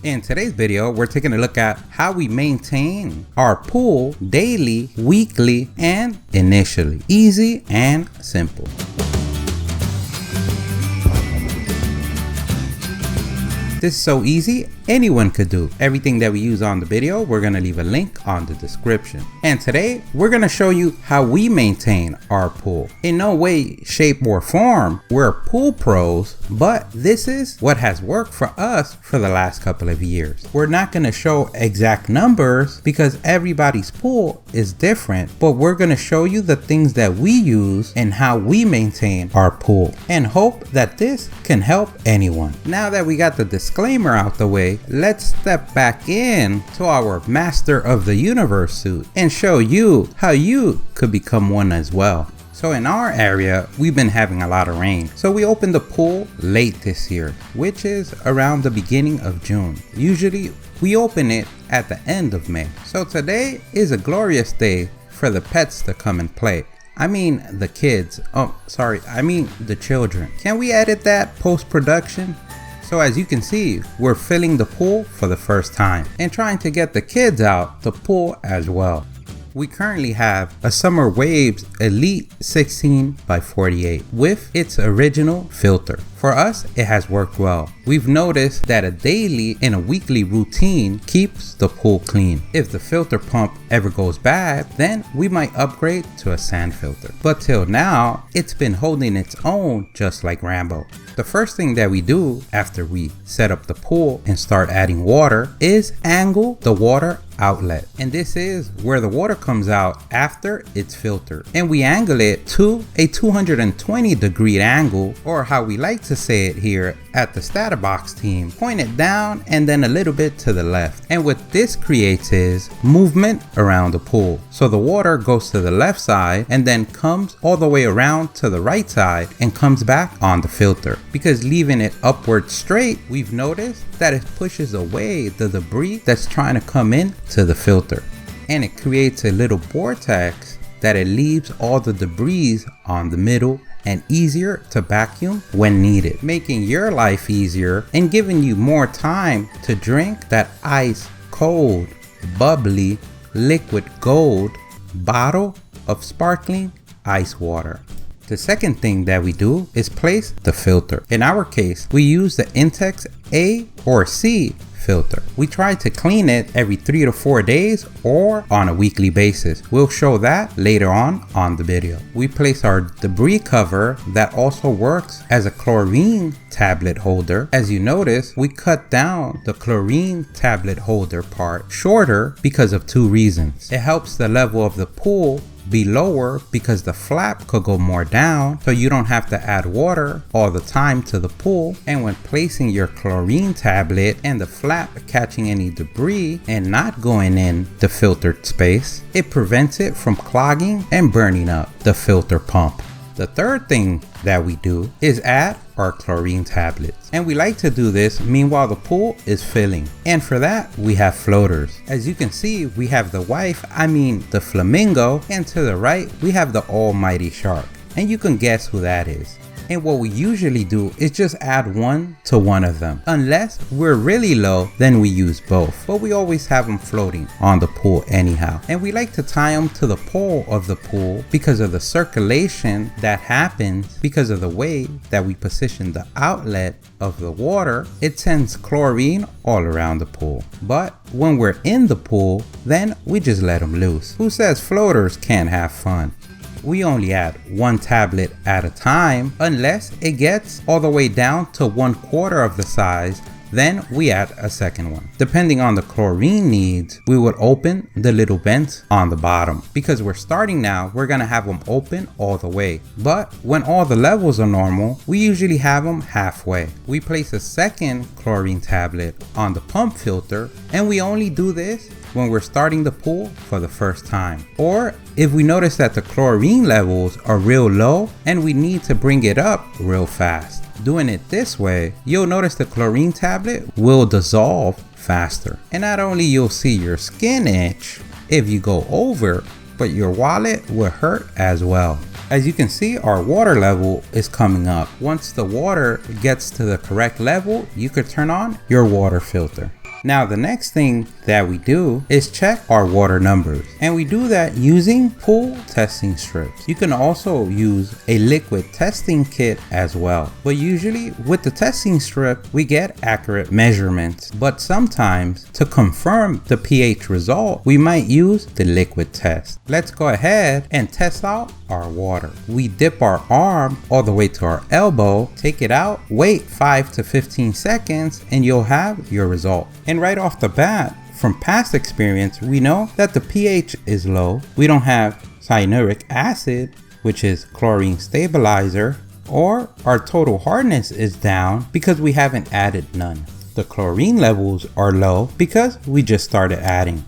In today's video, we're taking a look at how we maintain our pool daily, weekly, and initially. Easy and simple. This is so easy, anyone could do. Everything that we use on the video, we're gonna leave a link on the description. And today, we're gonna show you how we maintain our pool. In no way, shape, or form, we're pool pros, but this is what has worked for us for the last couple of years. We're not gonna show exact numbers because everybody's pool is different, but we're gonna show you the things that we use and how we maintain our pool, and hope that this can help anyone. Now that we got the disclaimer out the way, let's step back in to our Master of the Universe suit and show you how you could become one as well. So in our area, we've been having a lot of rain. So we opened the pool late this year, which is around the beginning of June. Usually we open it at the end of May. So today is a glorious day for the pets to come and play. I mean the kids. I mean the children. Can we edit that post-production? So as you can see, we're filling the pool for the first time and trying to get the kids out the pool as well. We currently have a Summer Waves Elite 16x48 with its original filter. For us, it has worked well. We've noticed that a daily and a weekly routine keeps the pool clean. If the filter pump ever goes bad, then we might upgrade to a sand filter. But till now, it's been holding its own just like Rambo. The first thing that we do after we set up the pool and start adding water is angle the water outlet. And this is where the water comes out after it's filtered. And we angle it to a 220-degree angle, or how we like to say it here at the StatUpBox team, point it down and then a little bit to the left. And what this creates is movement around the pool. So the water goes to the left side and then comes all the way around to the right side and comes back on the filter. Because leaving it upward straight, we've noticed that it pushes away the debris that's trying to come in to the filter. And it creates a little vortex that it leaves all the debris on the middle and easier to vacuum when needed, making your life easier and giving you more time to drink that ice cold, bubbly, liquid gold bottle of sparkling ice water. The second thing that we do is place the filter. In our case, we use the Intex A or C filter. We try to clean it every 3 to 4 days or on a weekly basis. We'll show that later on the video. We place our debris cover that also works as a chlorine tablet holder. As you notice, we cut down the chlorine tablet holder part shorter because of 2 reasons. It helps the level of the pool be lower because the flap could go more down, so you don't have to add water all the time to the pool. And when placing your chlorine tablet and the flap catching any debris and not going in the filtered space, it prevents it from clogging and burning up the filter pump. The third thing that we do is add our chlorine tablets. And we like to do this meanwhile the pool is filling. And for that, we have floaters. As you can see, we have the the flamingo, and to the right, we have the almighty shark. And you can guess who that is. And what we usually do is just add one to one of them. Unless we're really low, then we use both. But we always have them floating on the pool anyhow. And we like to tie them to the pole of the pool because of the circulation that happens because of the way that we position the outlet of the water. It sends chlorine all around the pool. But when we're in the pool, then we just let them loose. Who says floaters can't have fun? We only add one tablet at a time unless it gets all the way down to 1/4 of the size. Then we add a second one. Depending on the chlorine needs, we would open the little vents on the bottom. Because we're starting now, we're gonna have them open all the way. But when all the levels are normal, we usually have them halfway. We place a second chlorine tablet on the pump filter, and we only do this when we're starting the pool for the first time, or if we notice that the chlorine levels are real low and we need to bring it up real fast. Doing it this way, you'll notice the chlorine tablet will dissolve faster. And not only you'll see your skin itch if you go over, but your wallet will hurt as well. As you can see, our water level is coming up. Once the water gets to the correct level, you could turn on your water filter. Now the next thing that we do is check our water numbers, and we do that using pool testing strips. You can also use a liquid testing kit as well, but usually with the testing strip we get accurate measurements, but sometimes to confirm the pH result we might use the liquid test. Let's go ahead and test out our water. We dip our arm all the way to our elbow, take it out, wait 5 to 15 seconds, and you'll have your result. And right off the bat, from past experience, we know that the pH is low. We don't have cyanuric acid, which is chlorine stabilizer, or our total hardness is down because we haven't added none. The chlorine levels are low because we just started adding.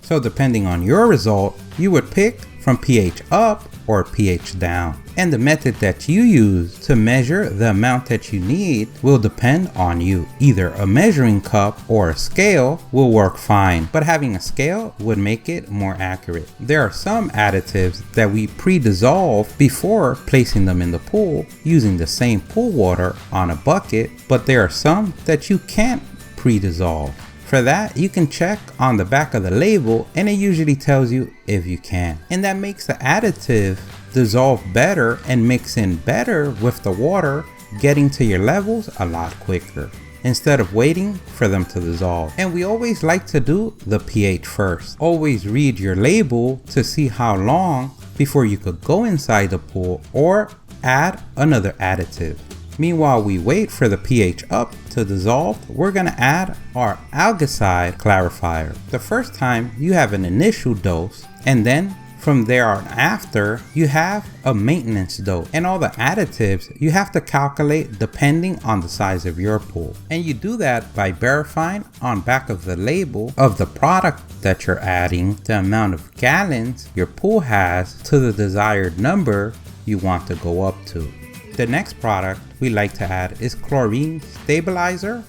So depending on your result, you would pick from pH up or pH down. And the method that you use to measure the amount that you need will depend on you. Either a measuring cup or a scale will work fine, but having a scale would make it more accurate. There are some additives that we pre-dissolve before placing them in the pool using the same pool water on a bucket, but there are some that you can't pre-dissolve. For that, you can check on the back of the label and it usually tells you if you can. And that makes the additive dissolve better and mix in better with the water, getting to your levels a lot quicker instead of waiting for them to dissolve. And we always like to do the pH first. Always read your label to see how long before you could go inside the pool or add another additive. Meanwhile, we wait for the pH up to dissolve, we're gonna add our algicide clarifier. The first time you have an initial dose, and then from there on after you have a maintenance dose. And all the additives you have to calculate depending on the size of your pool. And you do that by verifying on back of the label of the product that you're adding the amount of gallons your pool has to the desired number you want to go up to. The next product we like to add is chlorine stabilizer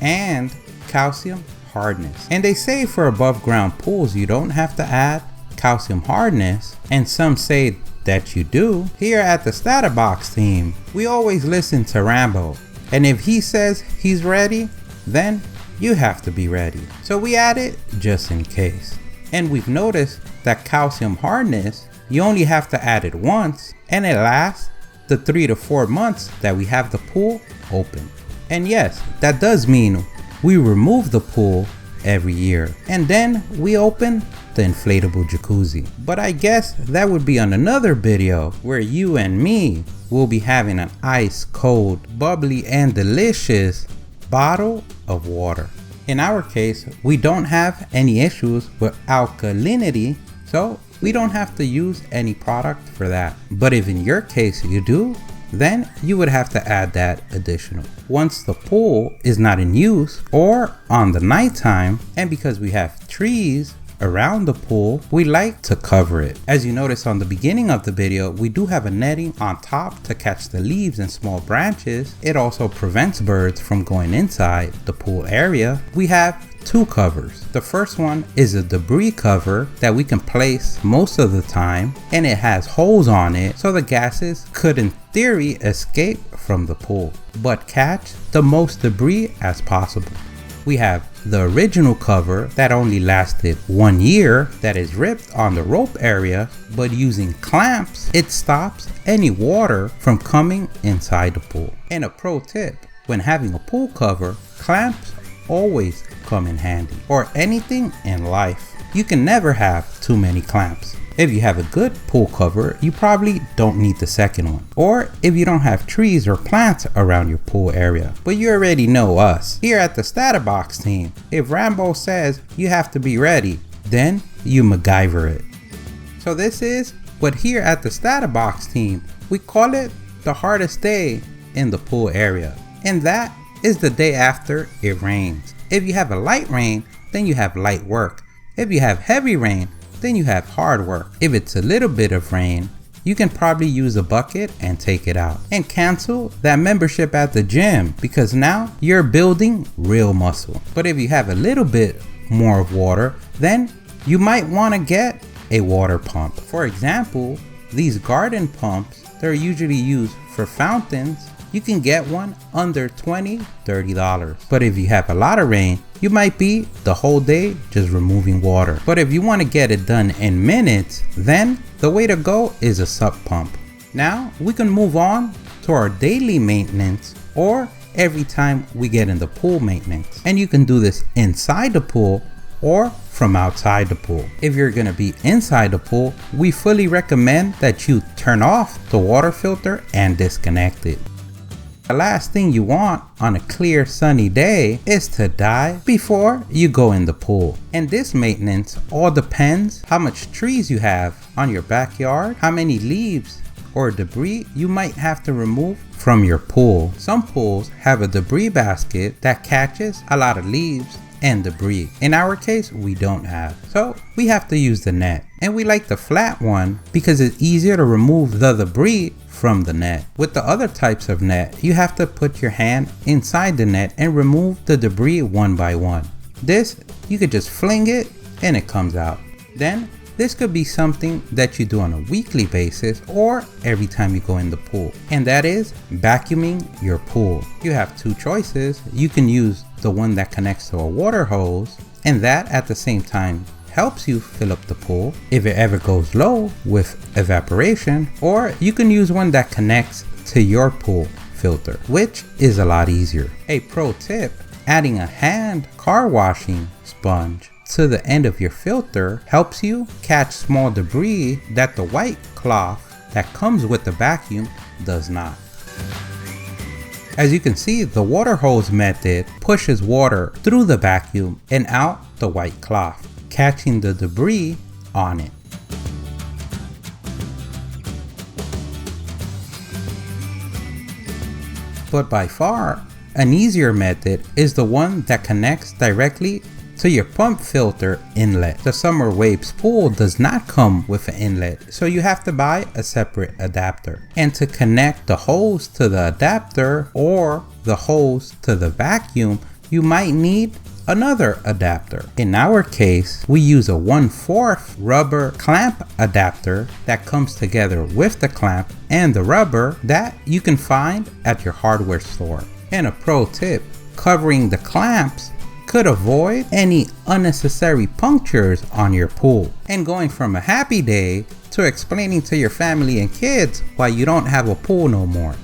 and calcium hardness. And they say for above ground pools you don't have to add calcium hardness, and some say that you do. Here at the StatUpBox team, we always listen to Rambo, and if he says he's ready, then you have to be ready. So we add it just in case. And we've noticed that calcium hardness, you only have to add it once and it lasts the 3 to 4 months that we have the pool open. And yes, that does mean we remove the pool every year and then we open the inflatable jacuzzi. But I guess that would be on another video where you and me will be having an ice cold, bubbly and delicious bottle of water. In our case, we don't have any issues with alkalinity, so we don't have to use any product for that. But if in your case you do, then you would have to add that additional. Once the pool is not in use or on the nighttime, and because we have trees around the pool, we like to cover it. As you notice on the beginning of the video, we do have a netting on top to catch the leaves and small branches. It also prevents birds from going inside the pool area. We have 2 covers. The first one is a debris cover that we can place most of the time, and it has holes on it so the gases could in theory escape from the pool but catch the most debris as possible. We have the original cover that only lasted 1 year that is ripped on the rope area, but using clamps it stops any water from coming inside the pool. And a pro tip, when having a pool cover, clamps always come in handy, or anything in life. You can never have too many clamps. If you have a good pool cover, you probably don't need the second one. Or if you don't have trees or plants around your pool area. But you already know us here at the StatUpBox team. If Rambo says you have to be ready, then you MacGyver it. So this is what here at the StatUpBox team, we call it the hardest day in the pool area. And that is the day after it rains. If you have a light rain, then you have light work. If you have heavy rain, then you have hard work. If it's a little bit of rain, you can probably use a bucket and take it out and cancel that membership at the gym, because now you're building real muscle. But if you have a little bit more of water, then you might want to get a water pump. For example, these garden pumps, they're usually used for fountains. you can get one under $20, $30. But if you have a lot of rain, you might be the whole day just removing water. But if you want to get it done in minutes, then the way to go is a sump pump. Now we can move on to our daily maintenance, or every time we get in the pool maintenance. And you can do this inside the pool or from outside the pool. If you're gonna be inside the pool, we fully recommend that you turn off the water filter and disconnect it. The last thing you want on a clear sunny day is to die before you go in the pool. And this maintenance all depends how much trees you have on your backyard, how many leaves or debris you might have to remove from your pool. Some pools have a debris basket that catches a lot of leaves and debris. In our case, we don't have. So we have to use the net. And we like the flat one because it's easier to remove the debris from the net. With the other types of net, you have to put your hand inside the net and remove the debris one by one. This, you could just fling it and it comes out. Then this could be something that you do on a weekly basis or every time you go in the pool, and that is vacuuming your pool. You have two choices. You can use the one that connects to a water hose, and that at the same time helps you fill up the pool if it ever goes low with evaporation, or you can use one that connects to your pool filter, which is a lot easier. A pro tip: adding a hand car washing sponge to the end of your filter helps you catch small debris that the white cloth that comes with the vacuum does not. As you can see, the water hose method pushes water through the vacuum and out the white cloth, catching the debris on it. But by far, an easier method is the one that connects directly to your pump filter inlet. The Summer Waves pool does not come with an inlet, so you have to buy a separate adapter. And to connect the hose to the adapter or the hose to the vacuum, you might need another adapter. In our case, we use a 1/4 rubber clamp adapter that comes together with the clamp and the rubber that you can find at your hardware store. And a pro tip: covering the clamps could avoid any unnecessary punctures on your pool. And going from a happy day to explaining to your family and kids why you don't have a pool no more.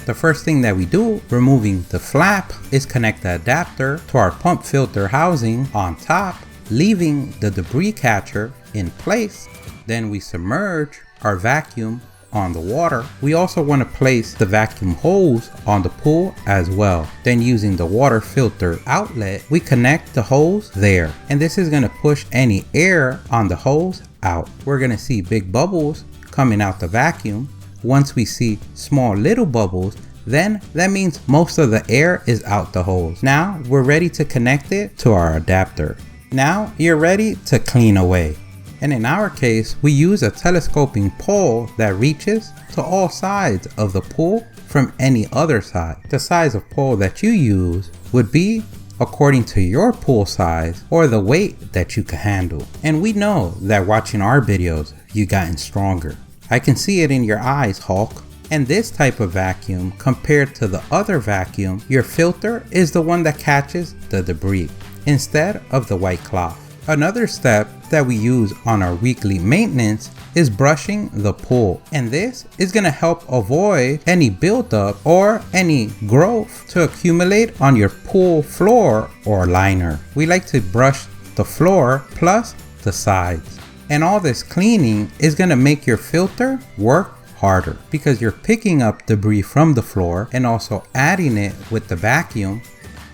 The first thing that we do, removing the flap, is connect the adapter to our pump filter housing on top, leaving the debris catcher in place. Then we submerge our vacuum on the water. We also want to place the vacuum hose on the pool as well. Then using the water filter outlet, we connect the hose there. And this is going to push any air on the hose out. We're going to see big bubbles coming out the vacuum. Once we see small little bubbles, then that means most of the air is out the hose. Now we're ready to connect it to our adapter. Now you're ready to clean away. And in our case, we use a telescoping pole that reaches to all sides of the pool from any other side. The size of pole that you use would be according to your pool size or the weight that you can handle. And we know that watching our videos, you've gotten stronger. I can see it in your eyes, Hulk. And this type of vacuum, compared to the other vacuum, your filter is the one that catches the debris instead of the white cloth. Another step that we use on our weekly maintenance is brushing the pool, and this is going to help avoid any buildup or any growth to accumulate on your pool floor or liner. We like to brush the floor plus the sides, and all this cleaning is going to make your filter work harder because you're picking up debris from the floor and also adding it with the vacuum.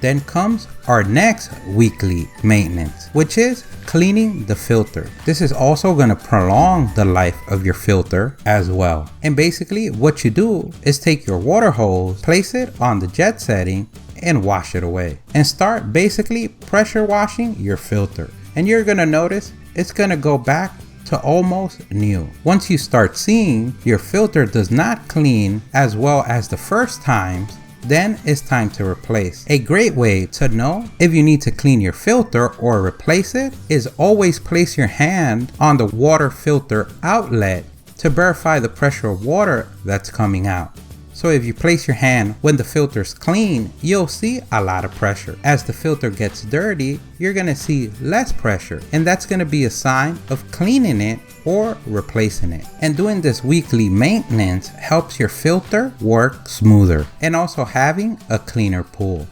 Then comes our next weekly maintenance, which is cleaning the filter. This is also going to prolong the life of your filter as well. And basically what you do is take your water hose, place it on the jet setting and wash it away. And start basically pressure washing your filter. And you're going to notice it's going to go back to almost new. Once you start seeing your filter does not clean as well as the first times, then it's time to replace. A great way to know if you need to clean your filter or replace it is always place your hand on the water filter outlet to verify the pressure of water that's coming out. So if you place your hand when the filter's clean, you'll see a lot of pressure. As the filter gets dirty, you're gonna see less pressure, and that's gonna be a sign of cleaning it or replacing it. And doing this weekly maintenance helps your filter work smoother and also having a cleaner pool.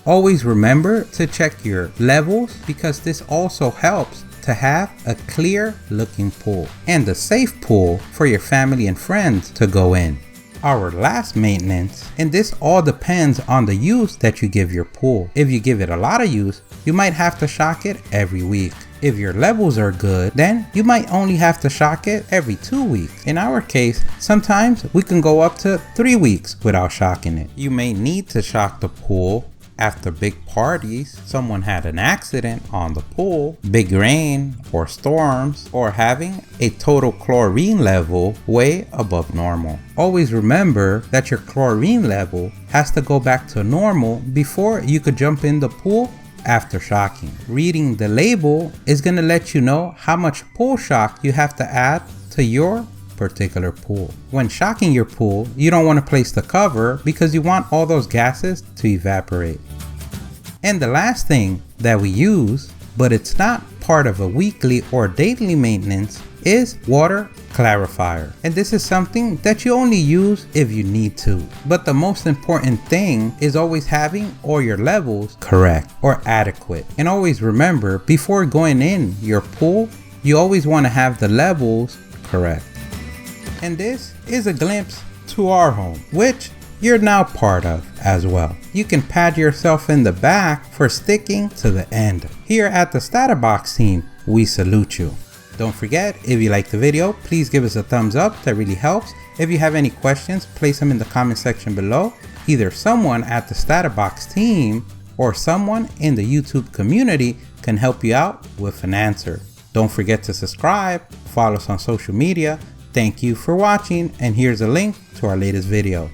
Always remember to check your levels, because this also helps to have a clear looking pool and a safe pool for your family and friends to go in. Our last maintenance, and this all depends on the use that you give your pool. If you give it a lot of use, you might have to shock it every week. If your levels are good, then you might only have to shock it every 2 weeks. In our case, sometimes we can go up to 3 weeks without shocking it. You may need to shock the pool after big parties, someone had an accident on the pool, big rain or storms, or having a total chlorine level way above normal. Always remember that your chlorine level has to go back to normal before you could jump in the pool after shocking. Reading the label is going to let you know how much pool shock you have to add to your particular pool. When shocking your pool, you don't want to place the cover because you want all those gases to evaporate. And the last thing that we use, but it's not part of a weekly or daily maintenance, is water clarifier. And this is something that you only use if you need to. But the most important thing is always having all your levels correct or adequate. And always remember, before going in your pool, you always want to have the levels correct. And this is a glimpse to our home, which you're now part of as well. You can pat yourself in the back for sticking to the end. Here at the StatUpBox team, we salute you. Don't forget, if you like the video, please give us a thumbs up. That really helps. If you have any questions, place them in the comment section below. Either someone at the StatUpBox team or someone in the YouTube community can help you out with an answer. Don't forget to subscribe, follow us on social media. Thank you for watching, and here's a link to our latest video.